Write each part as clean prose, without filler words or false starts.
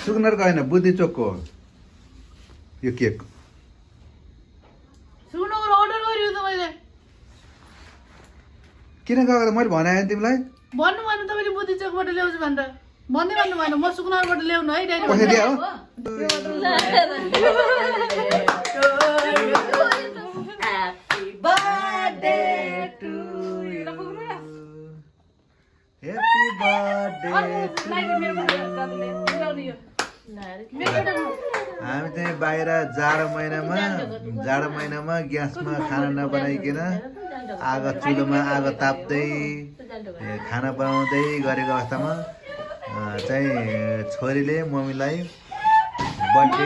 सुकुनरको होइन बुद्धि चोकको यो केक सुकुनरको अर्डर गरियो त मैले किन गएको मैले भने तिमीलाई भन्नु भन्नु तपाईँले बुद्धि चोकबाट ल्याउँछु भनेर भन्दै भन्नु भएन म सुकुनरबाट ल्याउनु है पैसा दिए हो Happy birthday to you. हामी चाहिँ बाहिर जाडो महिनामा ग्यासमा खाना नबनाइकन आगो चुलोमा आगो ताप्दै खाना बनाउँदै गरेको अवस्थामा चाहिँ छोरीले मम्मीलाई बर्थडे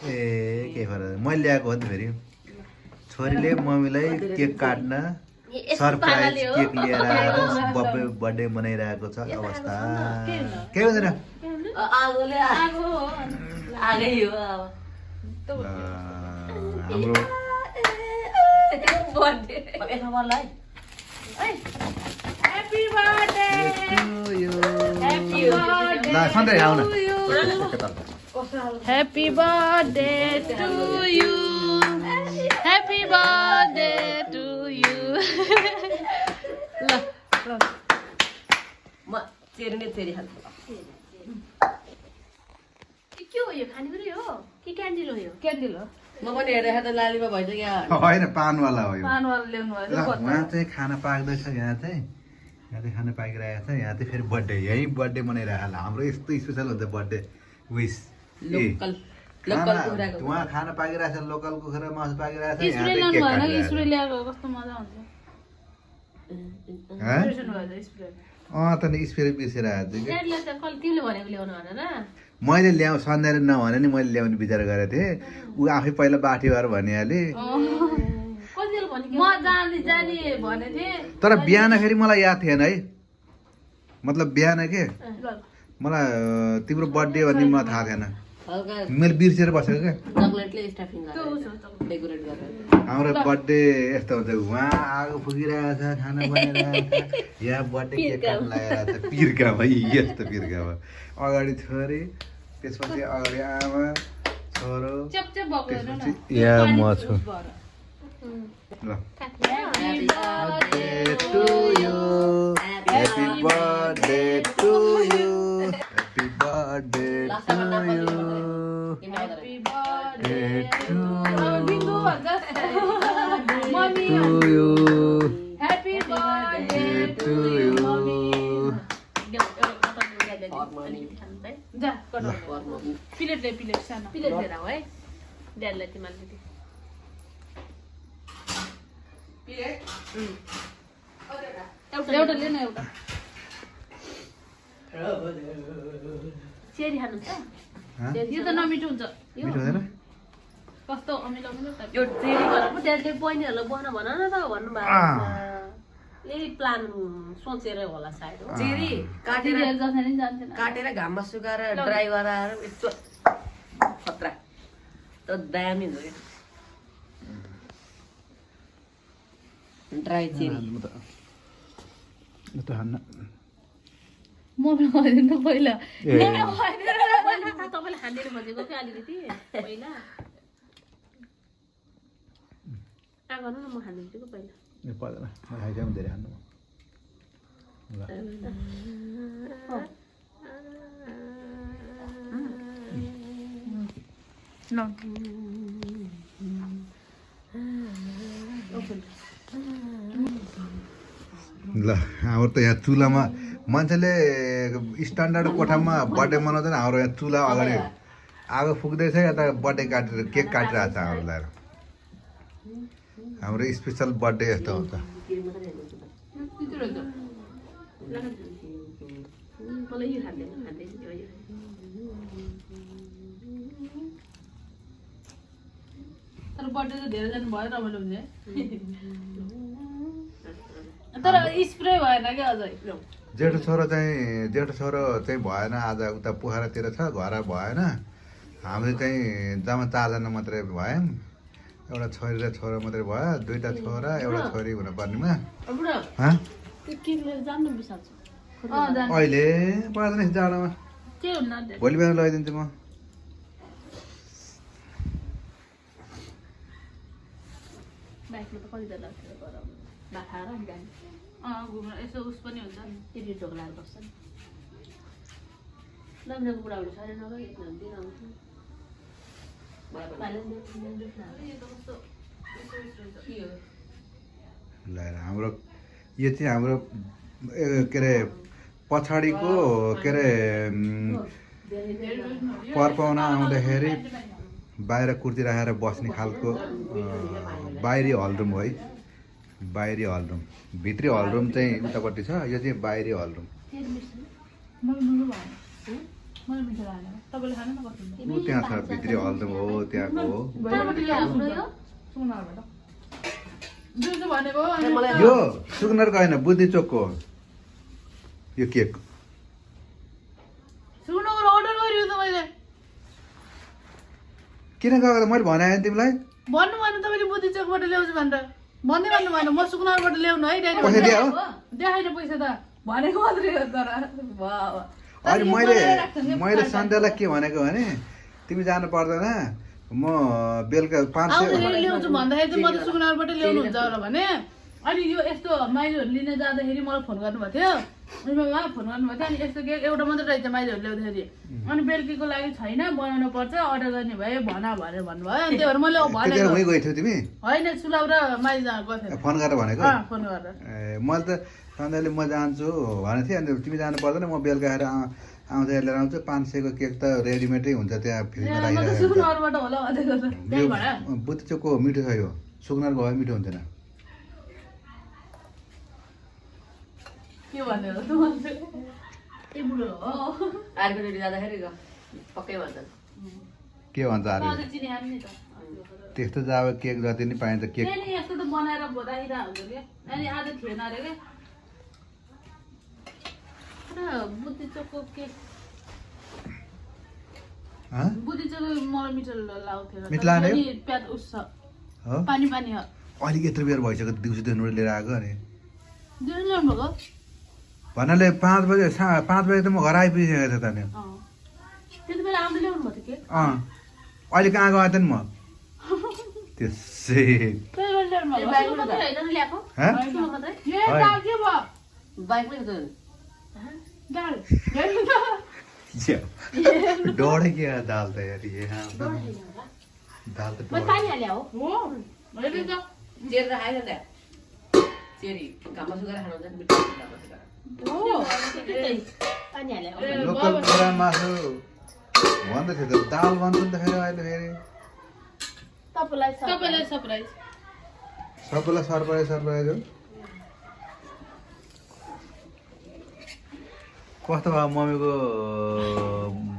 ए के फरक मैले ल्याएको हो नि फेरि छोरीले मम्मीलाई केक काट्न सरप्राइज केक लिएर आएर बर्थडे मनाइरहेको छ अवस्था के हुँदैन हाम्रो सधैँ आउन Happy birthday to you. Happy birthday to you. ल म चेर्ने चेरी हाल्छु के हो यो खानेकुरा हो कि क्यान्डल हो यो क्यान्डल हो म पनि हेरेर त लालीमा भइसक्यो होइन पानवाला हो यो पानवाला ल्याउनु भयो उहाँ चाहिँ खाना पाक्दैछ यहाँ चाहिँ खाना पाकिरहेको छ यहाँ चाहिँ फेरि बर्थडे यहीँ बर्थडे मनाइरहेको हाम्रो यस्तो स्पेसल हुन्छ बर्थडे विस लोकल कुखुराको उहाँ खाना पाकिरहेछ लोकल कुखुरा मासु पाकिरहेछ स्प्रे ल्याउनु भएन कि स्प्रे ल्याएको कस्तो मजा हुन्छ त नि स्प्रे बिर्सेर आएको छु तिमीले भनेको ल्याउनु भनेर मैले सन्ध्याले नभने नि मैले ल्याउने विचार गरेको थिएँ ऊ आफै पहिला बाठी भएर भनिहालेँ तर बिहान फेरि मलाई याद थिएन है मतलब बिहान के मलाई तिम्रो बर्थडे भन्ने मलाई थाहा थिएन मैले बिर्सेर बसेको क्या हाम्रो बर्थडे यस्तो हुन्छ उहाँ आगो फुकिरहेको छ खाना बनाइरहेको छ यहाँ बर्थडे केक काट्न लगाइरहेको छ पिर्कामा यस्तो पिर्कामा अगाडि छोरी त्यसपछि अगाडि आमा छोरो त्यसपछि यहाँ म छु ल Happy birthday to you. Happy birthday to you. Happy birthday to you. Happy birthday to you. जा प्लेट ले प्लेट सानो प्लेट लिएर आऊ है ड्याडीलाई तिमीले दिदी एउटा लिनु एउटा चेरी खानुहुन्छ यो त नमिठो हुन्छ मिठो हुँदैन कस्तो अमिलो अमिलो टाइप यो चेरी गरेर पो ड्याडीले बहिनीहरूलाई बना भन न त भन्नुभएको यही प्लान सोचेर होला सायद चेरी काटेर घाममा सुकाएर ड्राई गराएर यस्तो खतरा त दामी हुन्छ ड्राई चेरी म लगाइदिनु पहिला तपाईँले खाँदैन खोजेको क्या अलिकति पहिला गर्नु न म खानिदिन्छु पहिला पर्दैन खाइसक्यो धेरै खानु ल हाम्रो त यहाँ चुलामा मान्छेले स्ट्यान्डर्ड कोठामा बर्थडे मनाउँदैन हाम्रो यहाँ चुला अगाडि आगो फुक्दैछ यता बर्थडे काटेर केक काटिरहेको छ हामीलाई हाम्रो स्पेसल बर्थडे यस्तो हुन्छ तर बर्थडे त धेरै जन भयो रमाइलो हुन्छ तर स्प्रे भएन क्या अझै जेठो छोरो चाहिँ भएन आज उता पोखरातिर छ घर भएन हामी चाहिँ जम्मा 4 जना मात्रै भयौँ एउटा छोरी र छोरा मात्रै भयो 2टा छोरा एउटा छोरी हुन पर्नेमा अहिले पर्दैन जाडोमा के हुन्न भोलि बिहान लगाइदिन्छु म बाइकमा त कति बेला लाग्छ गरम बाखा र गाडी घुम्न यसो उस पनि हुन्छ नि टिभी ढोक्लाहरू बस्छ नि नमिनको बुढाबुढी छैन नभए दिन आउँछु ल हाम्रो यो चाहिँ हाम्रो के अरे पछाडिको के अरे परपाउना आउँदाखेरि बाहिर कुर्ती राखेर बस्ने खालको बाहिरी हलरुम हो है बाहिरी हलरुम भित्री हलरुम चाहिँ उतापट्टि छ यो चाहिँ बाहिरी हलरुम ऊ त्यहाँ छ भित्री हलरुम हो त्यहाँको हो यो सुकुनरको होइन बुद्धि चोकको हो यो केक अर्डर गरियो त मैले किन गएको मैले भने तिमीलाई भन्नु भने तपाईँले बुद्धि चोकबाट ल्याउँछु भनेर भन्दै भन्नु भएन म सुकुनारबाट ल्याउनु है पैसा डाइरेक्ट दियो देखाइन पैसा त भनेको मात्रै हो तर अहिले मैले सन्ध्यालाई के भनेको भने तिमी जानु पर्दैन म बेलुका 500 आउँदाखेरि ल्याउँछु भन्दाखेरि चाहिँ म त सुकुनारबाट ल्याउनुहुन्छ होला भने अनि यो यस्तो माइजहरू लिन जाँदाखेरि मलाई फोन गर्नुभएको थियो उहाँ फोन गर्नुभएको थियो अनि यस्तो केक एउटा मात्रै रहेछ माइजहरू ल्याउँदाखेरि अनि बेलुकीको लागि छैन बनाउनु पर्छ अर्डर गर्ने भए भना भनेर भन्नुभयो अनि त्यही भएर मैले भनेको गएको थियो तिमी होइन सुलाउ र माइज गएको थियो फोन गरेर भनेको फोन गरेर ए मैले त सन्ध्याले म जान्छु भनेको थिएँ अनि तिमी जानु पर्दैन म बेलुका आएर आउँदा लिएर आउँछु 500 को केक त रेडिमेडै हुन्छ त्यहाँ फ्रिजमा राखिरहेको सुकुनारबाट होला भनेको त त्यही भएर बुद्धि चोकको मिठो छ यो सुकुनारको भयो मिठो हुन्थेन के भनेर त मान्छे ए बुढो हो आर्को ड्युटी जाँदाखेरि पक्कै भन्छ के भन्छ अरे चिनी खानु नि त त्यस्तो त अब केक जति नै पाइन्छ केक नि यस्तो त बनाएर राखिरहेको हुन्छ क्या अनि आज थिएन अरे क्या बुद्धि चोकको केक बुद्धि चोकको मलाई मिठो लाउँथ्यो मिठो लाग्ने? प्याज उस छ हो पानी पानी हो अलिक यत्रो बेर भइसक्यो दिउँसो दिनबाट लिएर आएको अनि दिनु ल्याउनु भएको भन्नाले 5 बजे 5 बजे त म घर आइपुगिसकेको थिएँ त नि त्यति बेला आउँदै ल्याउनु भएको थियो अहिले कहाँ गएको थिएँ नि म त्यसै त्यही भएर ल्याउनु के भएको बाइक मात्रै होइन ल्याएको हाँ? सुनो मात्रै ए दाल के भयो बाइकमै त दाल डढे क्या दाल त यार ये दाल त मैले पानी हाल्या हो हो मैले त चेरी राखेर ल्या चेरी घाममा सुकाएर खानु हुन्छ नि मिठो घाममा सुकाएर हो पानी हाल्या हो ए, लोकल पुरा मासु भन्दै थियो त दाल भन्छ नि त फेरि अहिले फेरि तपाईँलाई सरप्राइज सबैलाई सरप्राइज हो कस्तो भयो मम्मीको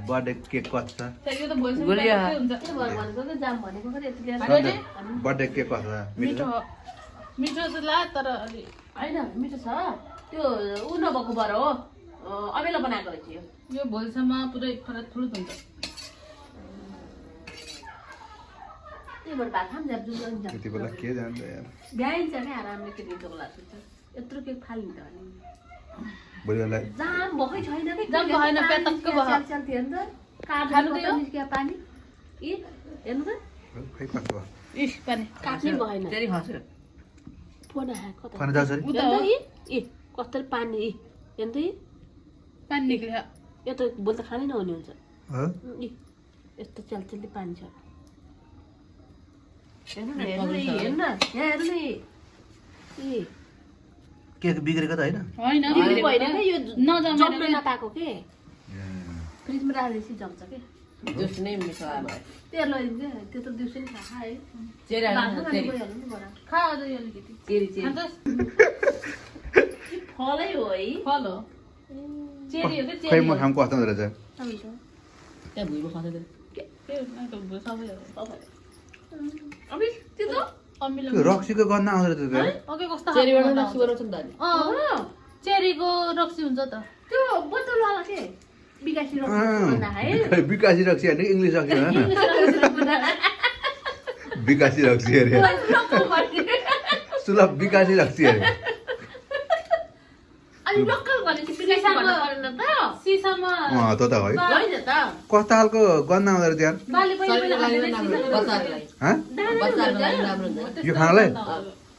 बर्थडे केक कस्तो छ यो त भोलिसम्म गुलिया। प्याकेटै हुन्छ के भयो भनेको कि जाम भनेको खै यति ल्याएर होइन नि? बर्थडे केक कस्तो छ मिठो मिठो चाहिँ ला तर अलि होइन मिठो छ त्यो ऊ नभएको भएर हो अबेला बनाएको रहेछ यो यो भोलिसम्म पुरै फरक फुरुत हुन्छ त्यही भएर भात खाम जाप जुन त्यति बेला के जान्छ यार भ्याइन्छ नि आरामले के दिन्छ होला यत्रो केक फालिन्छ भने भोलि बेला जाम भएकै छैन कि जाम भएन, पेटक्क भयो। च्याल थियो नि त खानु काट्नु दियो? निस्कियो पानी इ हेर्नु त खै कस्तो भयो इस पानी काट्नै भएन फेरि खस्यो फोन आयो कता खान जान्छ अरे उता हेर्नु हो त इ कस्तो पानी इ हेर्नु त इ पानी निक्ल्यो यो त बोल त खानै नहुने हुन्छ हो इ यस्तो च्यालच्यालले पानी छ हेर्नु न हेर्नु न इ, हेर्नु न यहाँ हेर्नु न इ केक बिग्रेको त होइन होइन बिग्रेको होइन के यो नजमेर जम्न के? नपाएको के फ्रिजमा राखेपछि जम्छ के जुस नै मिठो आयो भयो त्यो लैदिन्छ के त्यो त दिउँसो नि खा है चेरी हाल्नु भातमा चेरी गइहाल्नु नि बडा खा अझ यो अलिकति चेरी चेरी खान्छस्? फलै हो है फल हो चेरी हो कि खै चेरी म हो खाम कस्तो हुँदो रहेछ त्यहाँ भुइँमा खसेको के सबै हो अबि त्यो त अमिलो त्यो रक्सीको गन्ध आउँदो रहेछ त ओके कस्तो चेरीबाट खालको रक्सी बनाउँछ नि त अनि अँ चेरीको रक्सी हुन्छ त त्यो बोतलवाला के विकासी रक्सी है विकासी रक्सी होइन इङ्ग्लिस रक्सी होइन विकासी रक्सी अरे सुलभ विकासी रक्सी अरे अनि लोकल भनेपछि भन्नु परेन त सिसामा त त है होइन त कस्तो खालको गन्ध आउँदो रहेछ यार बाले पहिले शरीरको लागि पनि राम्रो सिसामा बच्चाहरूको लागि हँ बच्चाहरूको लागि राम्रो हुन्छ यो खानालाई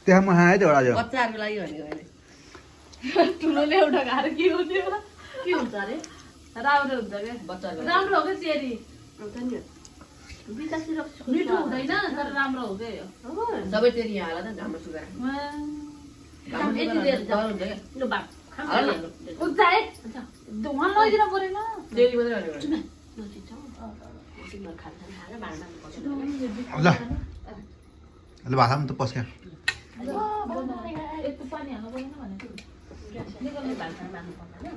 त्यहाँ म खाएँ त एउटा बच्चाहरूको लागि भनेको होइन ठुलोले एउटा खाएर के हुन्थ्यो के हुन्छ अरे राम्रो हुन्छ क्या बच्चाहरूको लागि राम्रो हो क्या चेरी हुन्छ नि विकासी रक्सी मिठो हुँदैन तर राम्रो हो क्या यो सबै तेरि यहाँ हाल त घाममा सुकाएर घाममा यति सुकाएर धेरै डर हुन्छ क्या लु बाप हाल न उता है धुवा लैदिन परेन डेली मात्रै भनेको ल ल भाषामा त पस्क्या यस्तो पानी हाल्नु परेन भनेको निकाल्ने भाषा मान्नु पर्दैन